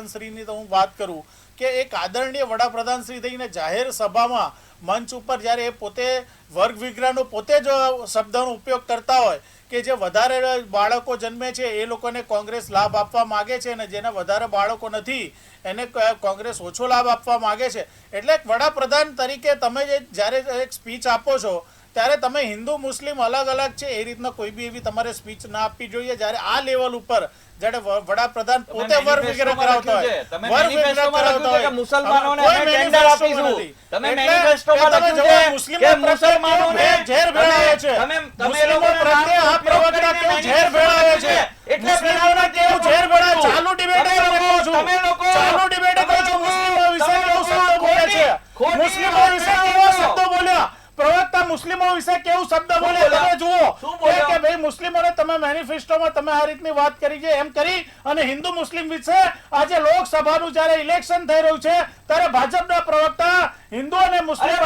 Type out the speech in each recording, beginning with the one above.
વડાપ્રધાનશ્રીની તો હું વાત કરું કે એક આદરણીય વડાપ્રધાનશ્રી થઈને જાહેર સભામાં મંચ ઉપર જ્યારે એ પોતે વર્ગ વિગ્રહનો પોતે જ શબ્દનો ઉપયોગ કરતા હોય કે જે વધારે બાળકો જન્મે છે એ લોકોને કોંગ્રેસ લાભ આપવા માગે છે અને જેને વધારે બાળકો નથી એને કોંગ્રેસ ઓછો લાભ આપવા માગે છે, એટલે વડાપ્રધાન તરીકે તમે જ્યારે એક સ્પીચ આપો છો ત્યારે તમે હિન્દુ મુસ્લિમ અલગ અલગ છે એ રીતના કોઈ બી એવી તમારે સ્પીચ ના આપવી જોઈએ. જ્યારે આ લેવલ ઉપર જ્યારે વડાપ્રધાન પોતે વર્ગ વિગ્રહ કરાવતા હોય, વર્ગ વિગ્રહ કરાવતા હોય, મુસલમાનોને અમે ટેન્ડર આપીશું, તમે મેનિફેસ્ટોમાં લખ્યું છે કે મુસલમાનોને ઝેર ભેળાવે છે, મુસ્લિમો પ્રત્યે આ પ્રવક્તા કેવું ઝેર ભેળાવે છે, મુસ્લિમોને કેવું ઝેર ભેળાવે. ચાલુ ડિબેટે કહું છું, ચાલુ ડિબેટે કહું છું, મુસ્લિમો વિશે કેવું શબ્દ બોલે છે, મુસ્લિમો વિશે કેવો શબ્દ બોલ્યા, પ્રવક્તા મુસ્લિમો વિશે કેવું શબ્દ બોલે તમે જુઓ કે ભાઈ મુસ્લિમોને તમે મેનિફેસ્ટોમાં તમે આ રીતની વાત કરી છે એમ કરી અને હિન્દુ મુસ્લિમ વિશે આજે લોકસભાનું જ્યારે ઇલેક્શન થઈ રહ્યું છે ત્યારે ભાજપના પ્રવક્તા હિન્દુ અને મુસ્લિમ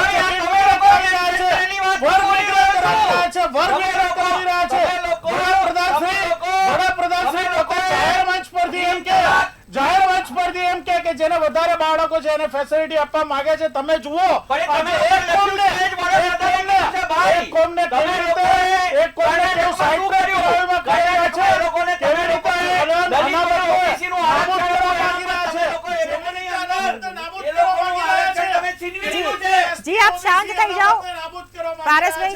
જાહેર મંચ પરથી એમ કે જેને વધારે બાળકો છે એને ફેસિલિટી આપવા માંગે છે. તમે જુઓ जी आप शांत થઈ જાઓ પારસભાઈ,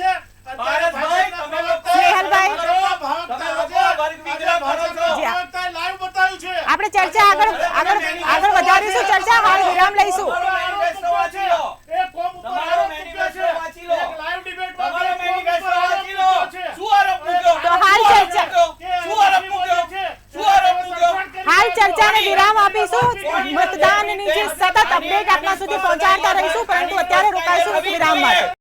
સ્નેહલભાઈ, આપણે ચર્ચા આગળ વધારીશું, ચર્ચા હાલ વિરામ લઈશું. હાલ ચર્ચાને વિરામ આપીશું, મતદાનની જે સતત અપડેટ આપના સુધી પહોંચાડતા રહીશું, પરંતુ અત્યારે રોકાઈશું વિરામ માટે.